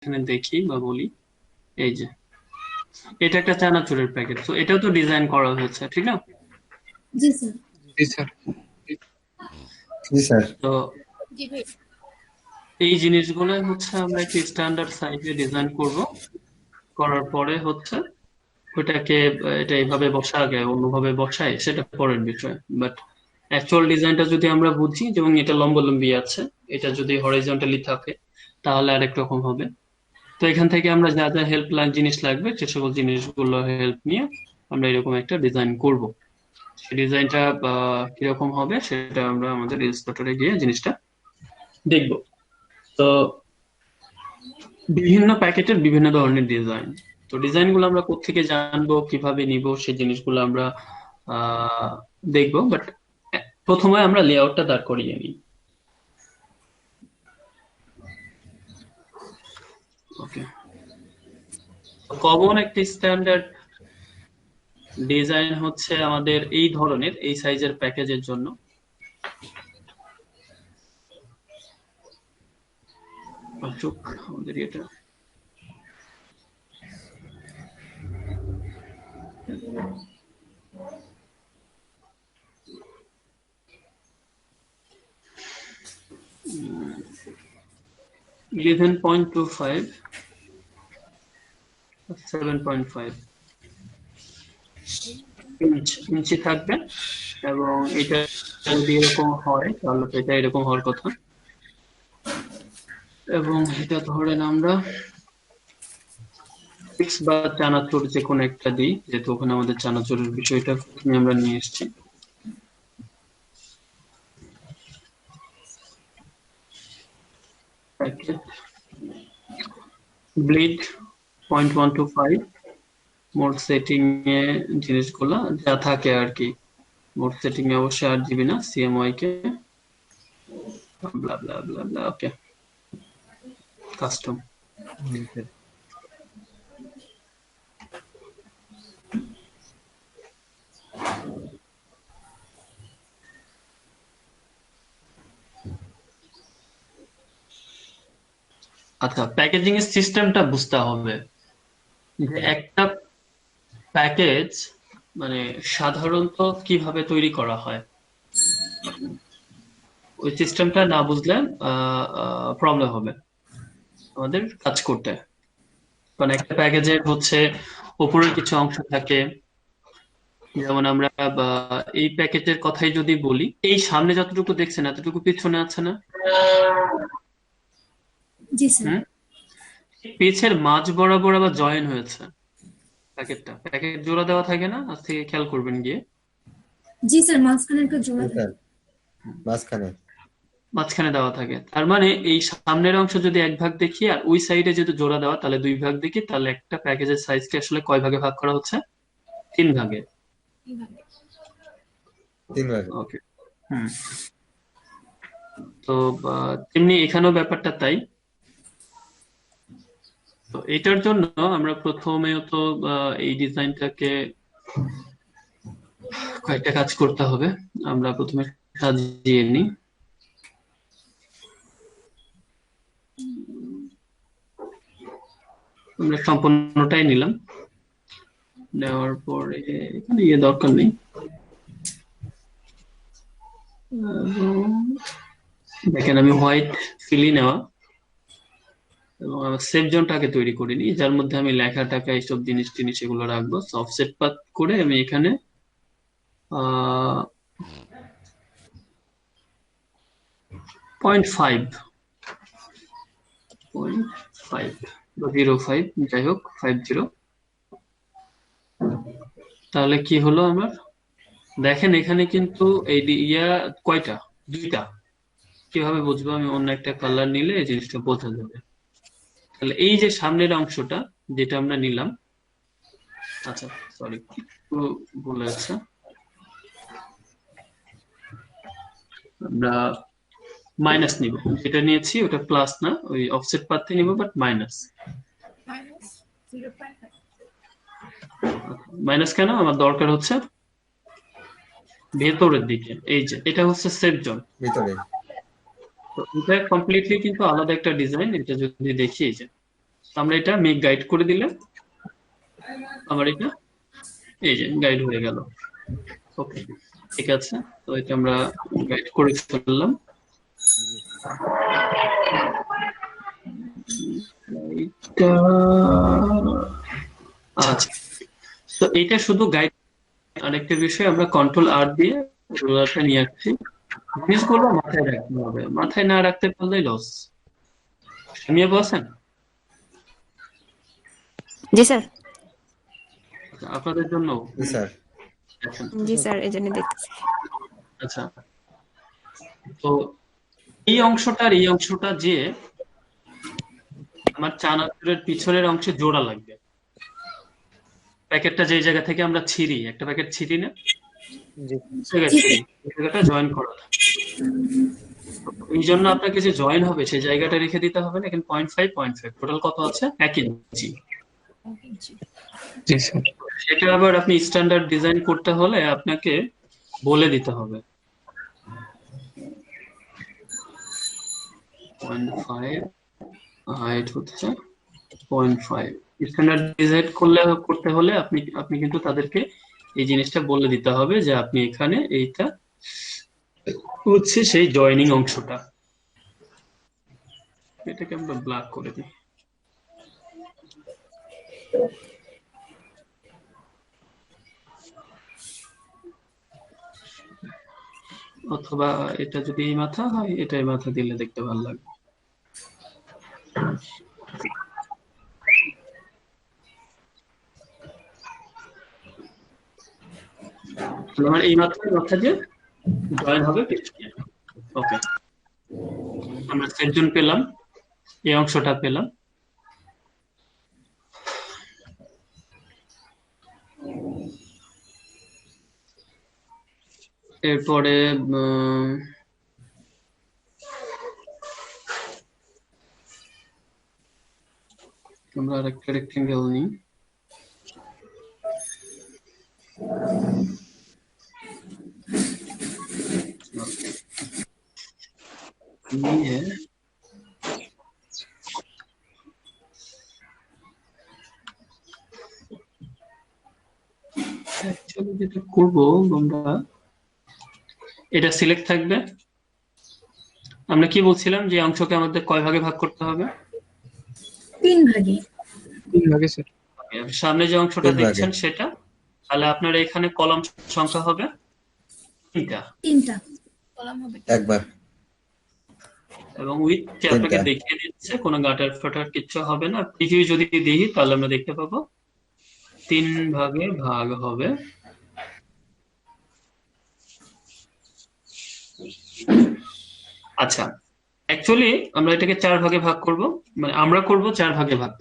এখানে দেখি বা বলি, এই যে এটা একটা চানাচুরের প্যাকেট, তো এটাও তো ডিজাইন করা হয়েছে, ঠিক না? জি স্যার। জি স্যার। জি স্যার। তো জি ভাই। এই জিনিসগুলো হচ্ছে আমরা একটি স্ট্যান্ডার্ড সাইজে ডিজাইন করব, করার পরে হচ্ছে ওটাকে এটা এইভাবে বসাবে অন্যভাবে বসায় সেটা পরের বিষয়। বাট অ্যাকচুয়াল ডিজাইনটা যদি আমরা বুঝি, যেমন এটা লম্বালম্বি আছে, এটা যদি হরিজন্টালি থাকে তাহলে আরেক রকম হবে। তো এখান থেকে আমরা যা যা হেল্প জিনিস লাগবে সে সকল জিনিসগুলো হেল্প নিয়ে আমরা এরকম একটা ডিজাইন করব। সেই ডিজাইনটা কিরকম হবে সেটা আমরা আমাদের ইনস্টলেটরে গিয়ে জিনিসটা দেখব। তো বিভিন্ন প্যাকেটের বিভিন্ন ধরনের ডিজাইন, তো ডিজাইনগুলো আমরা কোত্থেকে জানবো, কিভাবে নিব, সেই জিনিসগুলো আমরা দেখবো। বাট প্রথমে আমরা লেআউটটা দাঁড় করিয়ে নিই। ওকে, কমন একটি স্ট্যান্ডার্ড ডিজাইন হচ্ছে আমাদের এই ধরনের এই সাইজের প্যাকেজের জন্য। চোখ আমাদের এটা 11.25 7.5 ইঞ্চি থাকবে, এবং এটা যদি এরকম হয় তাহলে তো এটা এরকম হওয়ার কথা। এবং এটা ধরেন আমরা ফিক্স বা চানাচুর যে কোনো একটা দিই, যেহেতু ওখানে আমাদের চানাচুরের বিষয়টা প্রথমে আমরা নিয়ে এসেছি। প্যাকেট ব্লিড 0.125, মোড সেটিং এ জিনিসগুলা যা থাকে আর কি। মোড সেটিং এ অবশ্যই 8 GB না, সিএমওয়াই কে ব্লা ব্লা ব্লা ব্লা। ওকে, কাস্টম। আচ্ছা, প্যাকেজিং এর সিস্টেমটা বুঝতে হবে যে একটা প্যাকেজ মানে সাধারণত কিভাবে তৈরি করা হয়। ওই সিস্টেমটা না বুঝলে প্রবলেম হবে আমাদের কাজ করতে। কারণ একটা প্যাকেজের হচ্ছে উপরের কিছু অংশ থাকে, যেমন আমরা এই প্যাকেজের কথাই যদি বলি, এই সামনে যতটুকু দেখছেন এতটুকু পিছনে আছে না? জি স্যার। হুম, পেজের মাঝ বরাবর আবার জয়েন হয়েছে প্যাকেটটা, প্যাকেট জোড়া দেওয়া থাকে না? আজ থেকে খেয়াল করবেন গিয়ে। জি স্যার, মাঝখানে একটা জোড়া জি থাকে। স্যার, মাঝখানে। মাঝখানে দেওয়া থাকে, তার মানে এই সামনের অংশ যদি এক ভাগ দেখি আর ওই সাইডে যদি জোড়া দেওয়া তাহলে দুই ভাগ দেখি, তাহলে একটা প্যাকেজের সাইজকে আসলে কয় ভাগে ভাগ করা হচ্ছে? 3 ভাগে। এইভাবে। 3 ভাগে। ওকে। হুম। তো তেমনি এখানেও ব্যাপারটা তাই। তো এটার জন্য আমরা প্রথমে তো এই ডিজাইনটাকে কয়েকটা কাজ করতে হবে। আমরা প্রথমে সাজিয়ে নিই। আমরা সম্পূর্ণটাই নিলাম, নেওয়ার পরে এখানে দরকার নেই। এবং দেখেন আমি হোয়াইট ফিলি নেওয়া, এবং আমার সেভ জোনটাকে তৈরি করে নিই, যার মধ্যে আমি লেখা টাকা এইসব জিনিস টিনিস এগুলো রাখবো। অফসেট পাথ করে আমি এখানে 0.5 0.5 বা 0.5, যাই হোক 50। তাহলে কি হলো আমার, দেখেন এখানে কিন্তু এই ইয়া কয়টা, দুইটা। কিভাবে বুঝবো? আমি অন্য একটা কালার নিলে এই জিনিসটা বোঝা যাবে। তাহলে এই যে সামনের অংশটা যেটা আমরা নিলাম, আচ্ছা সরি একটু বলে আছে, আমরা মাইনাস নিব। যেটা নিয়েছি ওটা প্লাস না, ওই অফসেট পাথে নিব, বাট মাইনাস। মাইনাস কেন? আমার দরকার হচ্ছে ভেতরের দিকে। এই যে এটা হচ্ছে সেফ জোন। ভিতরে। তো এটা কমপ্লিটলি কিন্তু আলাদা একটা ডিজাইন। এটা যদি দেখি, এই যে আমরা এটা মেক গাইড করে দিলে আমার এটা এই যে গাইড হয়ে গেল। ওকে, ঠিক আছে, তো এটা আমরা গাইড করে ফেললাম। এটা আচ্ছা, তো এটা শুধু গাইড। আরেকটা বিষয়, আমরা কন্ট্রোল আর দিয়ে রোলারটা নিয়ে আসছি। জিনিসগুলো মাথায় রাখতে হবে, মাথায় না রাখতে পারলেই লস। সামিয়া বলছেন জি স্যার। আপনাদের জন্য জি স্যার। দেখেন। জি স্যার, এই জন্য দেখতেছি। আচ্ছা, তো এই অংশটা আর এই অংশটা যে আমার চানাচুরের পিছনের অংশে জোড়া লাগবে। প্যাকেটটা যে জায়গা থেকে আমরা ছিঁড়ি, একটা প্যাকেট ছিঁড়ি না, জি জায়গায় ছিঁড়ি, এই জায়গাটা জয়েন করা থাকে। এই জন্য আপনাকে যে জয়েন হবে সেই জায়গাটা রেখে দিতে হবে না। এখানে 0.5 টোটাল কত আছে? 1 ইঞ্চি। জি স্যার। সেটা আবার আপনি স্ট্যান্ডার্ড ডিজাইন করতে হলে আপনাকে বলে দিতে হবে 0.5, হাইট হচ্ছে 0.5। স্ট্যান্ডার্ড ডিজাইন করতে হলে আপনি কিন্তু তাদেরকে এই জিনিসটা বলে দিতে হবে যে আপনি এখানে এইটা হচ্ছে সেই জয়েনিং অংশটা। এটাকে আমরা ব্ল্যাক করে দিই। অথবা এটা যদি এই মাথা হয়, এটাই মাথা দিলে দেখতে ভালো লাগবে। আমার এই মাথা দিয়ে জয়েন হবে পিছনে। ওকে, আমরা সেকশন পেলাম, এই অংশটা পেলাম। এরপরে আমরা আরেকটা রেক্টেঙ্গেল নিই। নিয়ে অ্যাকচুয়ালি যেটা করবো আমরা, এটা সিলেক্ট থাকবে। আমরা কি বলছিলাম যে অংশকে আমাদের কয় ভাগে ভাগ করতে হবে? 3 ভাগে। 3 ভাগে স্যার। সামনে যে অংশটা 3 ভাগে। দেখছেন সেটা, তাহলে আপনার এখানে কলাম সংখ্যা হবে 3টা। 3টা কলাম হবে। একবার। এবং উইথ আপনাকে দেখিয়ে দিচ্ছে কোনো গাটার ফাটার কিচ্ছু হবে না। প্রিভিউ যদি দেখি তাহলে আমরা দেখতে পাবো 3 ভাগে ভাগ হবে। আচ্ছা, অ্যাকচুয়ালি আমরা এটাকে 4 ভাগে ভাগ করব, মানে আমরা করব 4 ভাগে ভাগ।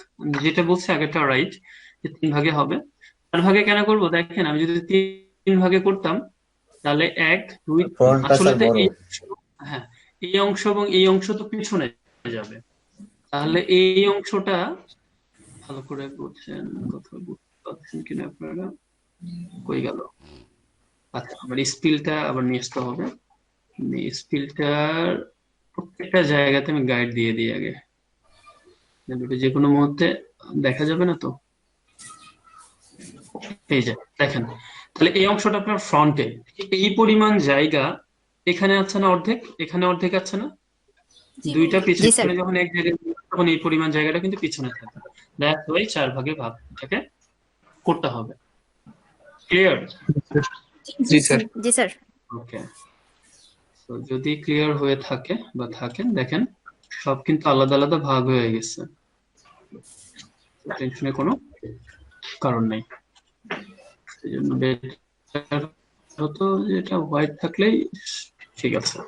যেটা বলছে আগেটা রাইট, যে 3 ভাগে হবে। 4 ভাগে কেন করব দেখেন, আমি যদি 3 ভাগে করতাম তাহলে 1 2 ফ্রন্টটা আসলে স্যার তো বড়। হ্যাঁ, এই অংশ এবং এই অংশ তো পিছনে যাবে। তাহলে এই অংশটা ভালো করে বুঝছেন, কথা বুঝতে পারছেন কিনা আপনারা? কই গেল? আচ্ছা, আমার স্পিলটা আবার নিয়ে আসতে হবে। স্পিলটার প্রত্যেকটা জায়গাতে আমি গাইড দিয়ে দিই আগে, যে কোনো মুহূর্তে দেখা যাবে না তো। এই যে দেখেন, তাহলে এই অংশটা আপনার ফ্রন্টে, এই পরিমাণ জায়গা এখানে আছে না অর্ধেক, এখানে অর্ধেক আছে না, দুইটা জি স্যার। পিছনে যখন এক জায়গায় তখন এই পরিমাণ জায়গাটা কিন্তু পিছনে থাকে। দ্যাটস ওয়াই 4 ভাগে ভাগ এটাকে করতে হবে। ক্লিয়ার? জি স্যার। জি স্যার। ওকে, তো যদি ক্লিয়ার হয়ে থাকে বা থাকেন, দেখেন সব কিন্তু আলাদা আলাদা ভাগ হয়ে গেছে। টেনশনের কোনো কারণ নেই। এই জন্য বেটার হতো যে এটা হোয়াইট থাকলেই ঠিক আছে।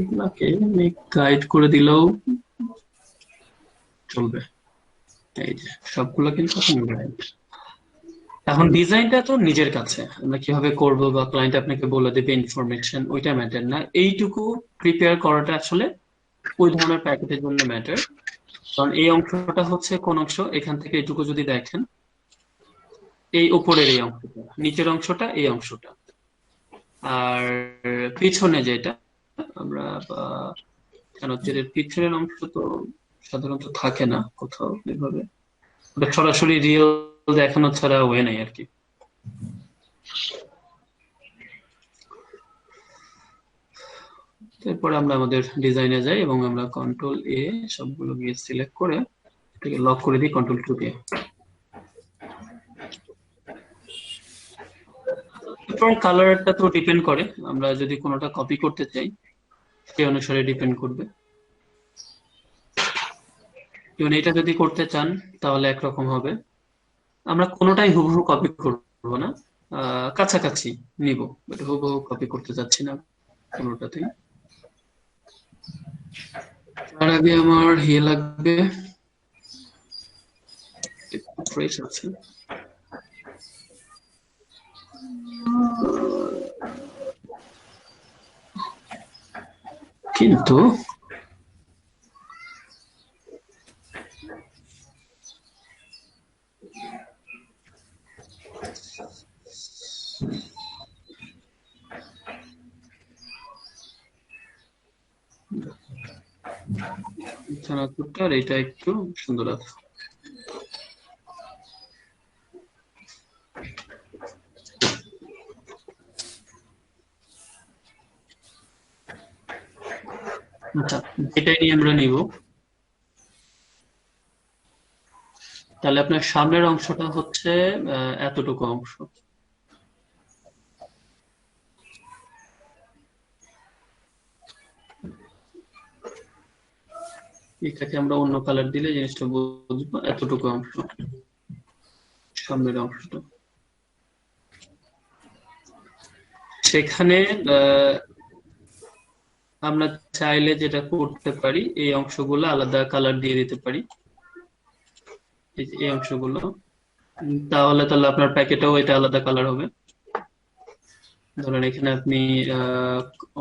আপনাকে গাইড করে দিলেও চলবে। এই যে সবগুলো কিন্তু এখন গাইড। এখন ডিজাইনটা তো নিজের কাছে, আমরা কিভাবে করব বা ক্লায়েন্ট আপনাকে বলে দেবে ইনফরমেশন, ওইটা ম্যাটার না। এইটুকু প্রিপেয়ার করাটা আসলে ওই ধরনের প্যাকেটের জন্য ম্যাটার। কারণ এই অংশটা হচ্ছে কোন অংশ, এখান থেকে এইটুকু যদি দেখেন এই উপরের এই অংশটা, নিচের অংশটা এই অংশটা, আর পিছনে যেটা আমরা চানাচুরের পিছনের অংশ তো সাধারণত থাকে না কোথাও এভাবে, ওটা সরাসরি রিয়েল দেখানো ছাড়া ওয়ে নাই আর কি। এরপরে আমরা আমাদের ডিজাইনে যাই এবং আমরা কন্ট্রোল এ সবগুলো গিয়ে সিলেক্ট করে এটাকে লক করে দিই কন্ট্রোল 2 দিয়ে। এরপর কালারটা তো ডিপেন্ড করে, আমরা যদি কোনোটা কপি করতে চাই সেই অনুসারে ডিপেন্ড করবে। যেমন এটা যদি করতে চান তাহলে একরকম হবে, আমরা কোনোটাই হুবহু কপি করবো না, কাছাকাছি নিব, বাট হুবহু কপি করতে চাচ্ছি না কোনোটাতেই। তার আগে আমার লাগবে, ফ্রেশ আছে, কিন্তু চানাচুরটার এটা একটু সুন্দর আছে। আচ্ছা, এটাই নিয়ে আমরা নিব। তাহলে আপনার সামনের অংশটা হচ্ছে এতটুকু অংশ, এটাকে আমরা অন্য কালার দিলে জিনিসটা বুঝবো। এতটুকু অংশ সামনের অংশটা, সেখানে আমরা চাইলে যেটা করতে পারি এই অংশগুলো আলাদা কালার দিয়ে দিতে পারি, এই অংশগুলো, তাহলে আপনার প্যাকেটেও এটা আলাদা কালার হবে। ধরেন এখানে আপনি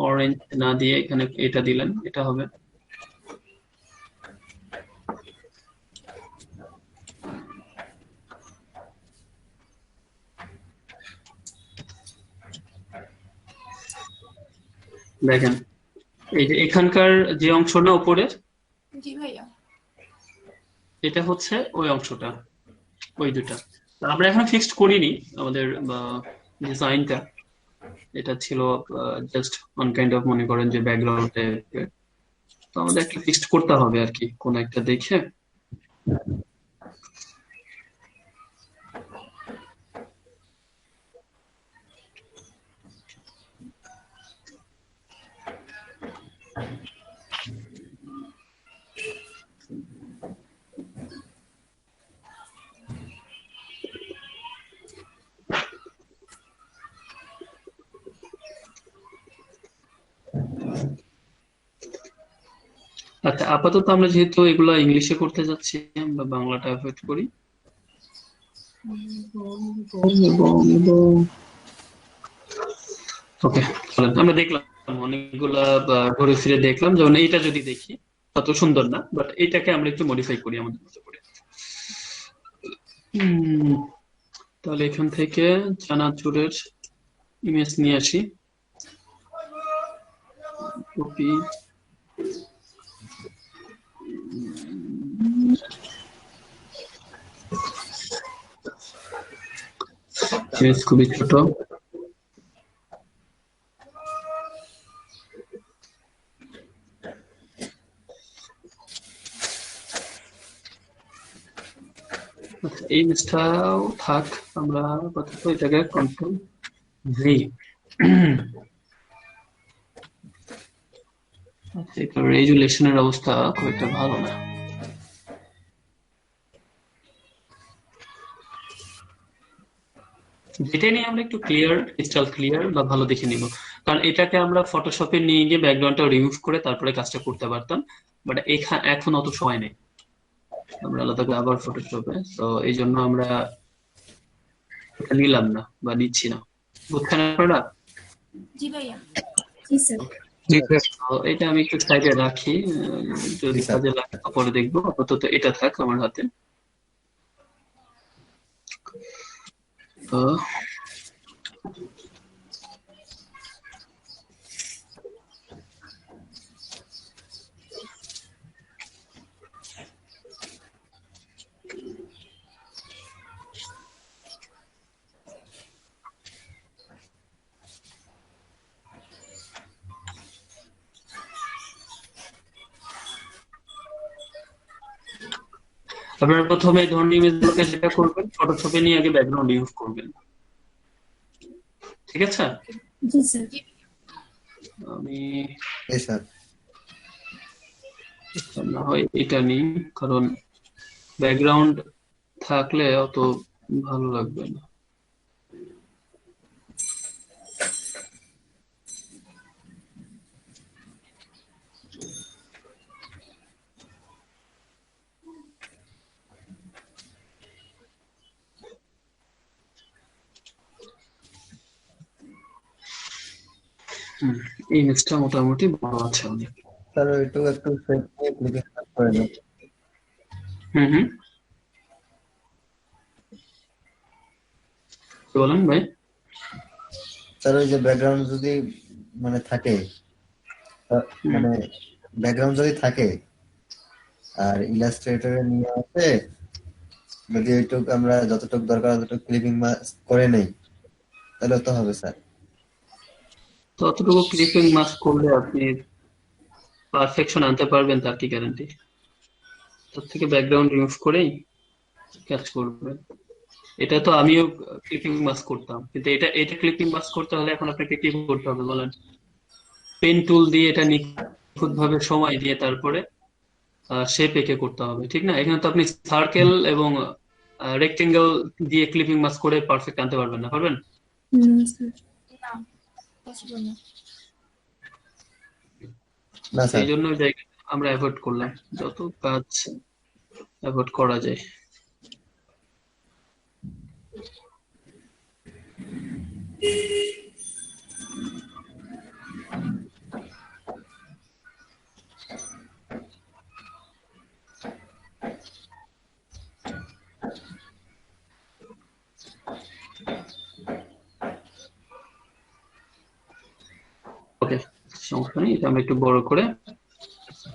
অরেঞ্জ না দিয়ে এখানে এটা দিলেন, এটা হবে। দেখেন এই যে এখানকার যে অংশটা উপরের, জি ভাইয়া, এটা হচ্ছে ওই অংশটা, ওই দুটা। আমরা এখন ফিক্সড করিনি আমাদের ডিজাইনটা, এটা ছিল জাস্ট ওয়ান কাইন্ড অফ, মনে করেন যে ব্যাকগ্রাউন্ড টাইপের। তো আমাদের একটা ফিক্সড করতে হবে আর কি, কোন একটা দেখে। আচ্ছা, আপাতত আমরা যেহেতু এগুলা ইংলিশে করতে যাচ্ছি, আমরা বাংলাটা অ্যাভয়েড করি। ওকে, আমরা দেখলাম অনেকগুলা ঘুরে ফিরে দেখলাম, যেমন এইটা যদি দেখি তত সুন্দর না, বাট এইটাকে আমরা একটু মডিফাই করি আমাদের মতো করে। তাহলে এখান থেকে চানাচুরের ইমেজ নিয়ে আসি, কপি, ইমেজ খুবই ছোট। এই ইমেজটাও থাক, আমরা আপাতত এটাকে কন্ট্রোল ভি। রেজুলেশনের অবস্থা খুব একটা ভালো না। যেটা নিয়ে আমরা একটু ক্লিয়ার, ক্রিস্টাল ক্লিয়ার বা ভালো দেখে নিব, কারণ এটাকে আমরা ফটোশপে নিয়ে গিয়ে ব্যাকগ্রাউন্ডটা রিমুভ করে তারপরে কাজটা করতে পারতাম, বাট এখন অত সময় নেই, আমরা আলাদা করে আবার ফটোশপে, তো এই জন্য আমরা এটা নিলাম না বা নিচ্ছি না, বুঝছেন আপনারা? জি ভাইয়া, জি স্যার। জি স্যার। তো এটা আমি একটু সাইডে রাখি, যদি জি স্যার। কাজে লাগে পরে দেখবো, আপাতত এটা থাক আমার হাতে। আহ, আপনারা প্রথমে ধরনের ইমেজগুলোকে যেটা করবেন, ফটোশপে নিয়ে আগে ব্যাকগ্রাউন্ড ইউজ করবেন, ঠিক আছে? জি স্যার। আমি জি স্যার। না হয় এটা নিই, কারণ ব্যাকগ্রাউন্ড থাকলে অত ভালো লাগবে না। এই ইমেজটা মোটামুটি ভালো আছে অনেক। স্যার ওইটুকু একটু সেভ নিয়ে ক্লিপিং করে দেন। হুম, কি বলেন ভাই? স্যার ওই যে ব্যাকগ্রাউন্ড যদি মানে থাকে, হুম, মানে ব্যাকগ্রাউন্ড যদি থাকে আর ইলাস্ট্রেটরে নিয়ে আসে, যদি ওইটুকু আমরা যতটুকু দরকার ততটুকু ক্লিপিং করে নেই, তাহলে তো হবে স্যার। তো অতটুকু ক্লিপিং মাস্ক করলে আপনি পারফেকশন আনতে পারবেন তার কি গ্যারান্টি? তার থেকে ব্যাকগ্রাউন্ড রিমুভ করেই কাজ করবেন। এটা তো আমিও ক্লিপিং মাস্ক করতাম, কিন্তু এটা এটা ক্লিপিং মাস্ক করতে হলে এখন আপনাকে কি করতে হবে বলেন? পেন টুল দিয়ে এটা নিখুঁত ভাবে সময় দিয়ে তারপরে শেপ এঁকে করতে হবে, ঠিক না? এখানে তো আপনি সার্কেল এবং রেক্টেঙ্গেল দিয়ে ক্লিপিং মাস্ক করে পারফেক্ট আনতে পারবেন না, পারবেন? স্যার। না, পসিবল না। না এই স্যার। জন্য ওই জায়গাটা আমরা অ্যাভয়েড করলাম, যত কাজ অ্যাভয়েড করা যায়। ওকে, সমস্যা নেই, এটা আমরা একটু বড় করে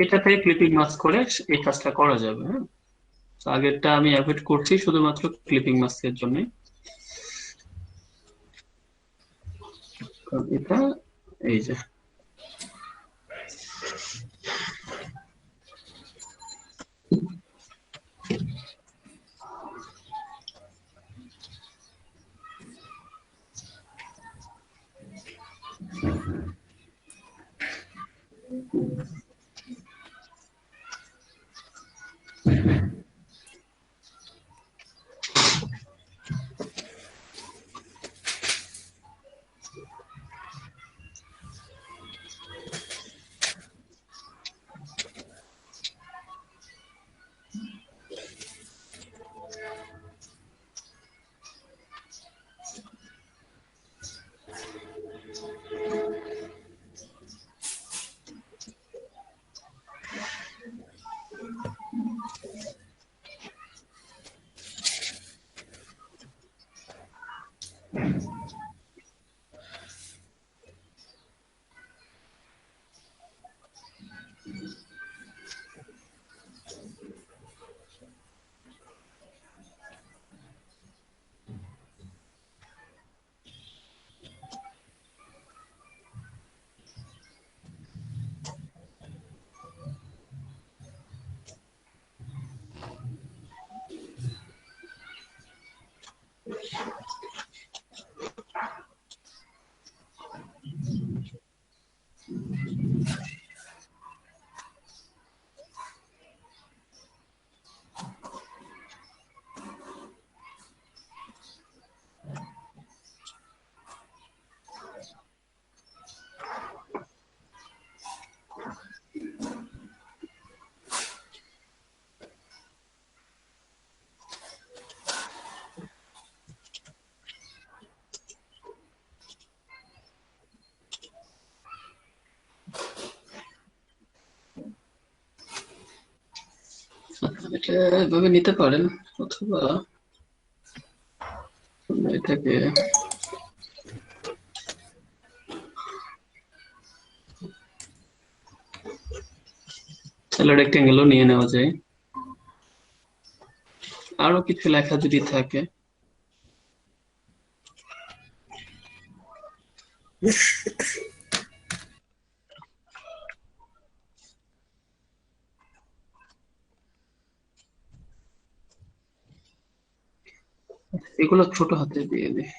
এটাতে ক্লিপিং মাস্ক করে এই কাজটা করা যাবে। হ্যাঁ, তো আগেরটা আমি অ্যাভয়েড করছি শুধুমাত্র ক্লিপিং মাস্কের জন্য, কারণ এটা এই যে এটা এভাবে নিতে পারেন, অথবা এটাকে তাহলে রেক্টেঙ্গেলও নিয়ে নেওয়া যায়। আরো কিছু লেখা যদি থাকে, এগুলো ছোট হাতে দিয়ে দিই।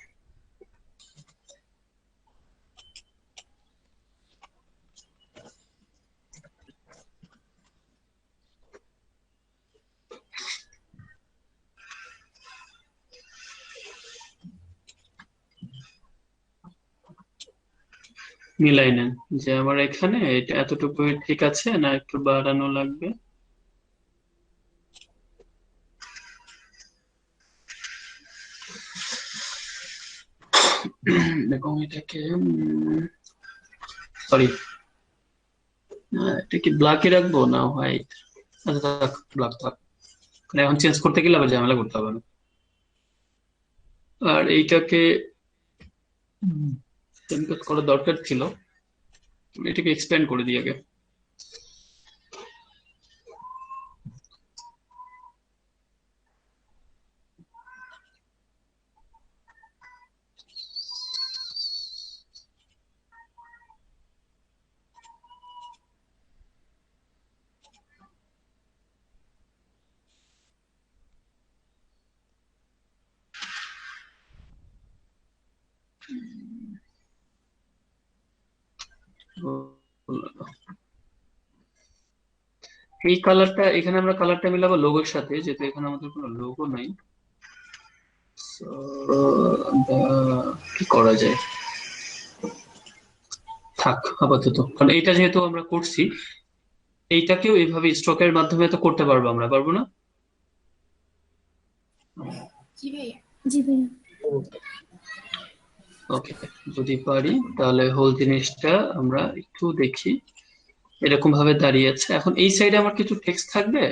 মিলাই নেন যে আমার এখানে এটা এতটুকু ঠিক আছে না একটু বাড়ানো লাগবে। এবং এটাকে সরি, এটা কি ব্ল্যাকে রাখবো না হোয়াইট? আচ্ছা থাক, ব্ল্যাক থাক, মানে এখন চেঞ্জ করতে গেলে আবার ঝামেলা করতে হবে না। আর এইটাকে সেন্ড করা দরকার ছিল, এটাকে এক্সপ্যান্ড করে দিই আগে। এই কালারটা এখানে আমরা কালারটা মিলাবো লোগোর সাথে, যেহেতু এখানে আমাদের কোনো লোগো নাই। So, কি করা যায়, থাক আপাতত, কারণ এইটা যেহেতু আমরা করছি, এইটাকেও এইভাবে স্ট্রোকের মাধ্যমে তো করতে পারবো আমরা, পারবো না? জি ভাইয়া। জি ভাইয়া। ওকে, যদি পারি তাহলে হোল জিনিসটা আমরা একটু দেখি। এরকম ভাবে দাঁড়িয়ে আছে। এখন এই সাইডে আমার কিছু টেক্সট থাকবে,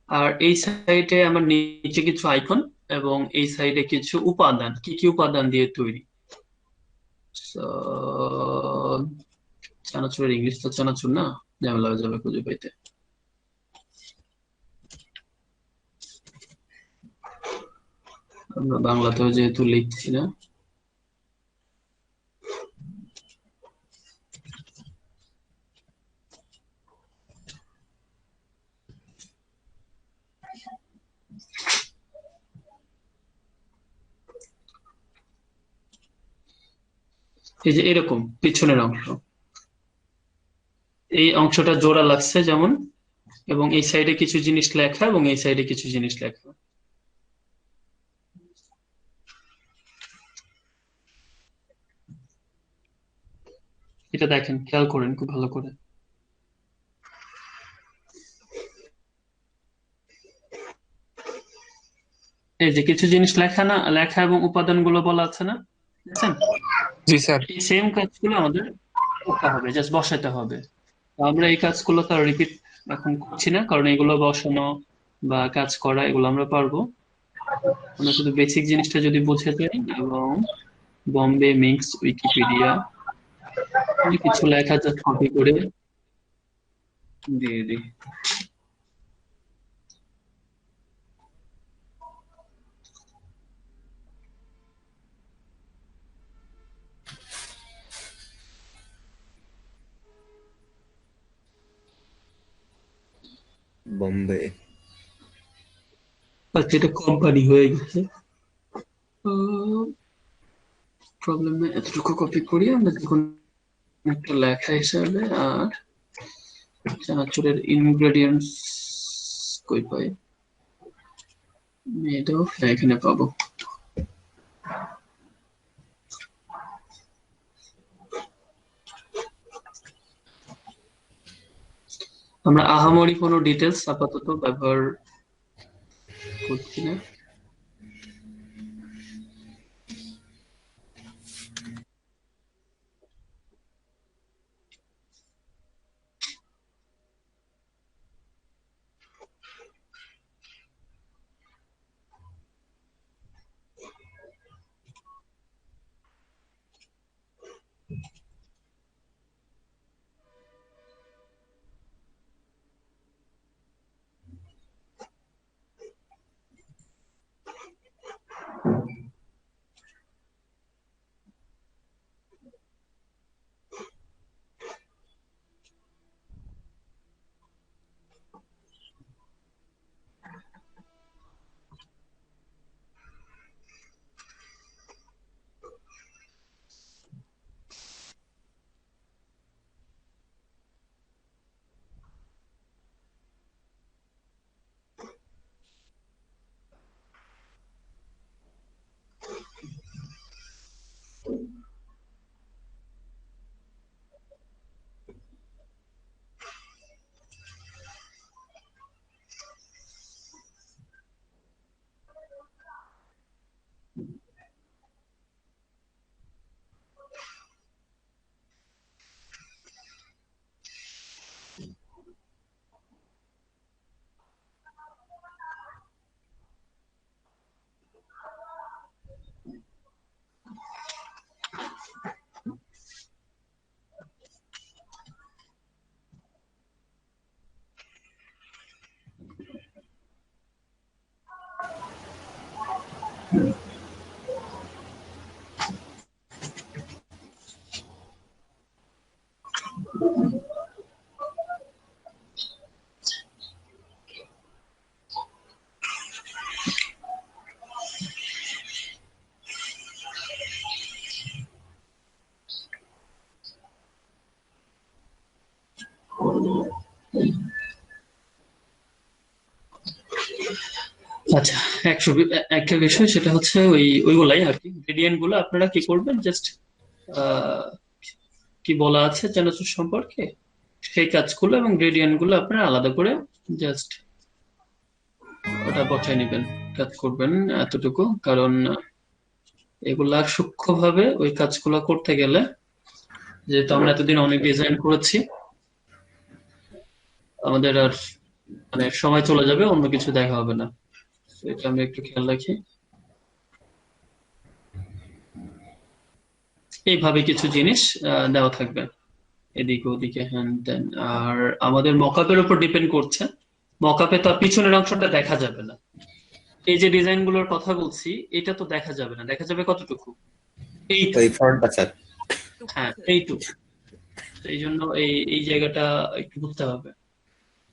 আর এই সাইডে আমার নিচে কিছু আইকন, এবং এই সাইডে কিছু উপাদান। কি কি উপাদান দিয়ে তৈরি? So, চানাচুরের ইংলিশ তো চানাচুর না, ঝামেলা হয়ে যাবে খুঁজে পাইতে। আমরা বাংলাতেও যেহেতু লিখছি না, এই যে এরকম পিছনের অংশ, এই অংশটা জোড়া লাগছে যেমন, এবং এই সাইডে কিছু জিনিস লেখা এবং এই সাইডে কিছু জিনিস লেখা। এটা দেখেন, খেয়াল করেন খুব ভালো করে। এই যে কিছু জিনিস লেখা না, লেখা এবং উপাদানগুলো বলা আছে না, দেখছেন? জি স্যার। এই সেম কাজগুলো আমাদের করতে হবে, জাস্ট বসাতে হবে। তো আমরা এই কাজগুলো তো রিপিট এখন করছি না, কারণ এগুলো বসানো বা কাজ করা এগুলো আমরা পারবো। আমরা শুধু বেসিক জিনিসটা যদি বুঝে যাই, এবং বম্বে মিক্স উইকিপিডিয়া কিছু লেখা জাস্ট কপি করে দিয়ে দিই। বোম্বে। আচ্ছা, এটা কোম্পানি হয়ে গেছে, প্রবলেম নেই। এতটুকু কপি করি আমরা দেখুন একটা লেখা হিসাবে। আর চানাচুরের ইনগ্রেডিয়েন্টস কই পাই? এটাও এখানে পাবো। আমরা আহামরি কোনো ডিটেলস আপাতত ব্যবহার করছি না। আচ্ছা, একটা বিষয় সেটা হচ্ছে ওইগুলাই আর কি, গ্রেডিয়েন্ট গুলো আপনারা কি করবেন, জাস্ট কি বলা আছে চেনাচুর সম্পর্কে সেই কাজগুলো এবং গ্রেডিয়েন্ট গুলো আপনারা আলাদা করে জাস্ট ওটা বসায় নেবেন, কাজ করবেন এতটুকু। কারণ এগুলা সূক্ষ্মভাবে ওই কাজগুলো করতে গেলে, যেহেতু আমরা এতদিন অনেক ডিজাইন করেছি, আমাদের আর মানে সময় চলে যাবে, অন্য কিছু দেখা হবে না। তো এটা আমি একটু খেয়াল রাখি। এইভাবে কিছু জিনিস দেওয়া থাকবে এদিকে ওদিকে হ্যান ত্যান। আর আমাদের মকআপের উপর ডিপেন্ড করছে, মকআপে তো আর পিছনের অংশটা দেখা যাবে না। এই যে ডিজাইন গুলোর কথা বলছি, এটা তো দেখা যাবে না, দেখা যাবে কতটুকু, এইটুকু। ওই ফ্রন্টটা স্যার। হ্যাঁ, এইটুকু। এই জন্য এই জায়গাটা একটু বুঝতে হবে।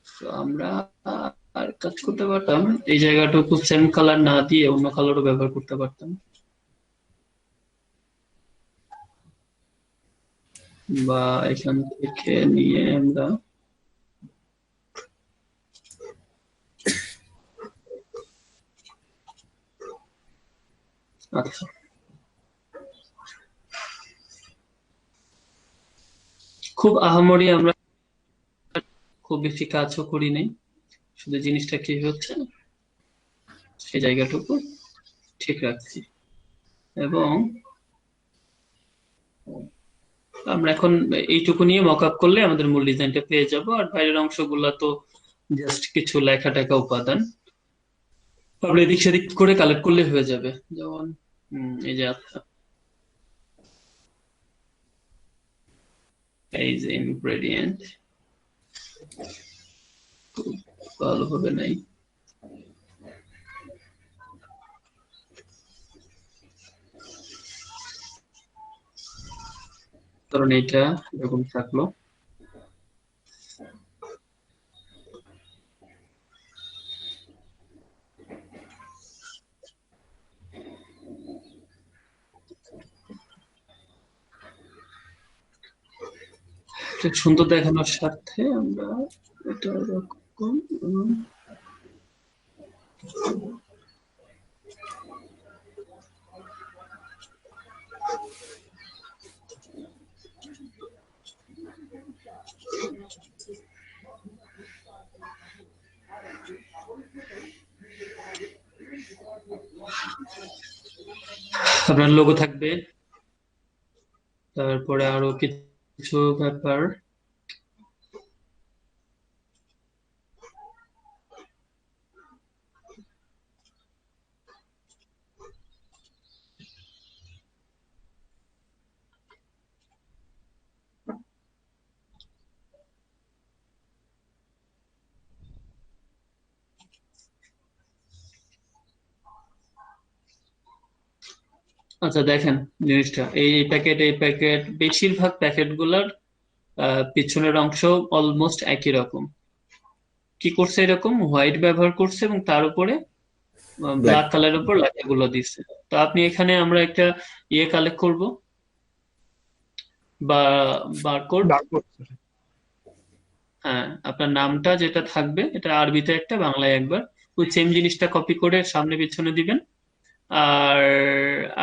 তো আমরা আর কাজ করতে পারতাম, এই জায়গাটুকু সেম কালার না দিয়ে অন্য কালারও ব্যবহার করতে পারতাম, বা এখান থেকে নিয়ে আমরা আচ্ছা, খুব আহামরি আমরা খুব বেশি কাজও করি নাই, শুধু জিনিসটা কি হচ্ছে সেই জায়গাটুকু ঠিক রাখছি। এবং আমরা এখন এইটুকু নিয়ে মকআপ করলে আমাদের মূল ডিজাইনটা পেয়ে যাব। আর বাইরের অংশগুলো তো জাস্ট কিছু লেখা টাকা উপাদান, আমরা এদিক সেদিক করে কালেক্ট করলে হয়ে যাবে। যেমন এই যে আচ্ছা, এই যে ইনগ্রেডিয়েন্ট খুব ভালোভাবে নাই, কারণ এটা এরকম থাকলো। এটা সুন্দর দেখানোর স্বার্থে আমরা এটা এরকম আপনার লোগো থাকবে, তারপরে আরো কিছু ব্যাপার। আচ্ছা দেখেন জিনিসটা, এই প্যাকেট বেশিরভাগ প্যাকেট গুলার পিছনের অংশ অলমোস্ট একই রকম। কি করছে, এরকম হোয়াইট ব্যবহার করছে এবং তার উপরে ব্ল্যাক। ব্ল্যাক কালারের উপর লেখাগুলো দিচ্ছে। তো আপনি এখানে আমরা একটা ইয়ে কালেক্ট করব, বা বারকোড। বারকোড। হ্যাঁ, আপনার নামটা যেটা থাকবে এটা আরবিতে একটা, বাংলায় একবার, ওই সেম জিনিসটা কপি করে সামনে পিছনে দিবেন। আর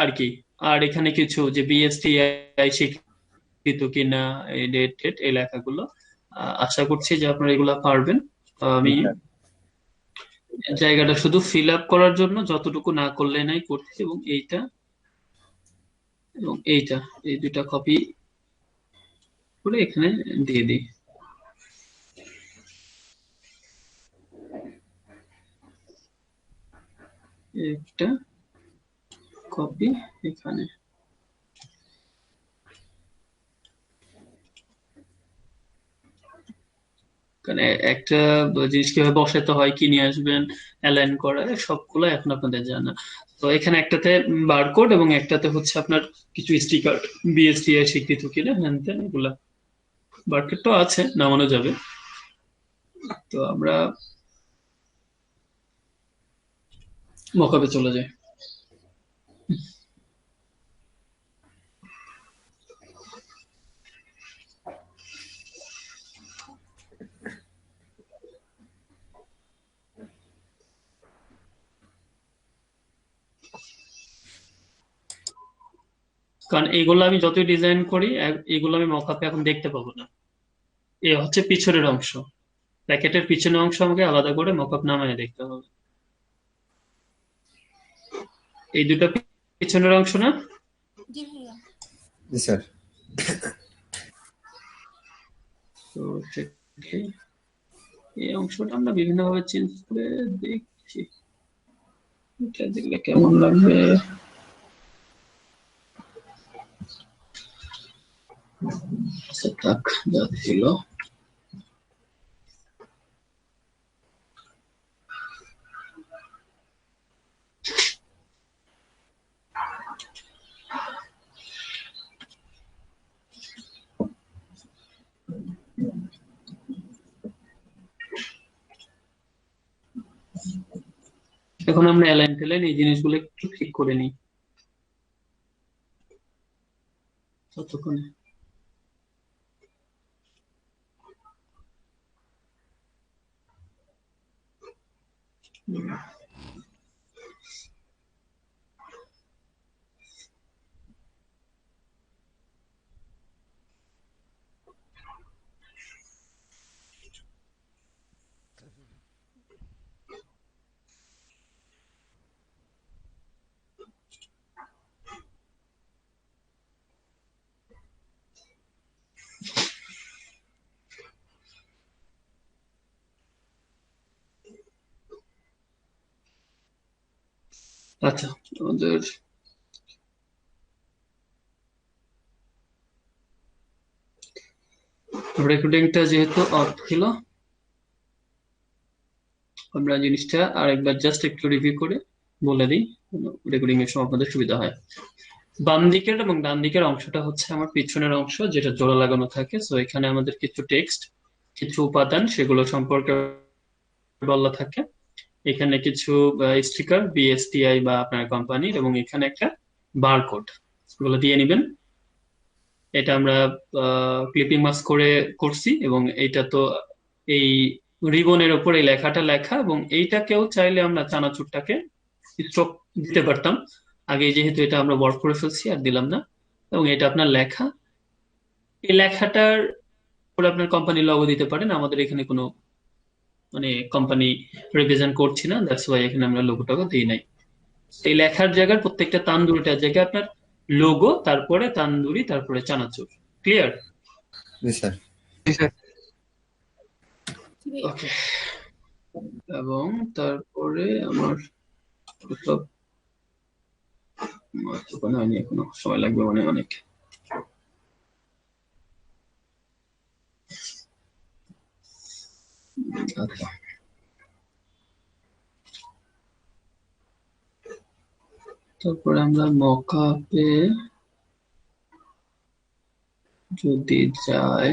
আর কি, আর এখানে কিছু যে বিএসটিআই স্বীকৃত কিনা, এই ডেট টেট এই লেখাগুলো, আশা করছি যে আপনারা এগুলা পারবেন। তো আমি জায়গাটা শুধু ফিল আপ করার জন্য যতটুকু না করলে নাই করছি, এবং এইটা এই দুইটা কপি করে এখানে দিয়ে দিই। একটা কপি এখানে। কারণ একটা জিনিস কিভাবে বসাতে হয়, কি নিয়ে আসবেন, অ্যালাইন করা, সবগুলো এখন আপনাদের জানা। তো এখানে একটাতে বারকোড এবং একটাতে হচ্ছে আপনার কিছু স্টিকার, বিএসটিআই স্বীকৃত কিনা হ্যান ত্যান এগুলা। বারকোডটাও আছে, নামানো যাবে। তো আমরা মকাবে চলে যাই। কারণ এগুলো আমি যতই ডিজাইন করি এগুলো আমি মকআপে এখন দেখতে পাবো না। এ হচ্ছে পিছনের অংশ, প্যাকেটের পিছনের অংশ আমাকে আলাদা করে মকআপ নামায় দেখতে হবে। এই দুটো পিছনের অংশ না? জি ভাইয়া। জি স্যার। তো সেটাকে এই অংশটা আমরা বিভিন্ন ভাবে চেঞ্জ করে দেখছি, এটা দিলে কেমন লাগবে। থাক যা ছিল। এখন আমরা অ্যালাইন টেলাইন এই জিনিসগুলো একটু ঠিক করে নিই ততক্ষণে। আচ্ছা, আমাদের রেকর্ডিংটা যেহেতু অফ ছিল, আমরা জিনিসটা আরেকবার জাস্ট একটু রিভিউ করে বলে দিই, রেকর্ডিং এর সময় আপনাদের সুবিধা হয়। বাম দিকের এবং ডান দিকের অংশটা হচ্ছে আমার পিছনের অংশ, যেটা জোড়া লাগানো থাকে। সো এখানে আমাদের কিছু টেক্সট, কিছু উপাদান সেগুলো সম্পর্কে বলা থাকে। এখানে কিছু স্টিকার বিএসটিআই বা আপনার কোম্পানির, এবং এখানে একটা বারকোড, এগুলো দিয়ে নেবেন। এটা আমরা ক্লিপিং মাস্ক করে করছি, এবং এইটা তো এই রিবনের উপর এই লেখাটা লেখা, এবং এইটাকেও চাইলে আমরা চানাচুরটাকে স্ট্রোক দিতে পারতাম। আগে যেহেতু এটা আমরা ওয়ার্ক করে ফেলছি আর দিলাম না। এবং এটা আপনার লেখা, এই লেখাটার উপরে আপনার কোম্পানির লোগো দিতে পারেন। আমাদের এখানে কোনো মানে কোম্পানি রিপ্রেজেন্ট করছি না, দ্যাটস ওয়াই এখানে আমরা লোগোটাকে দিই নাই। এই লেখার জায়গার প্রত্যেকটা তান্দুরিটার জায়গায় আপনার লোগো, তারপরে তান্দুরি, তারপরে চানাচুর। ক্লিয়ার? জি স্যার। জি স্যার। জি ভাইয়া। ওকে। এবং তারপরে আমার সব ওখানে হয়নি, এখনো সময় লাগবে মানে অনেক। আচ্ছা, তারপরে আমরা মকআপে যদি যাই,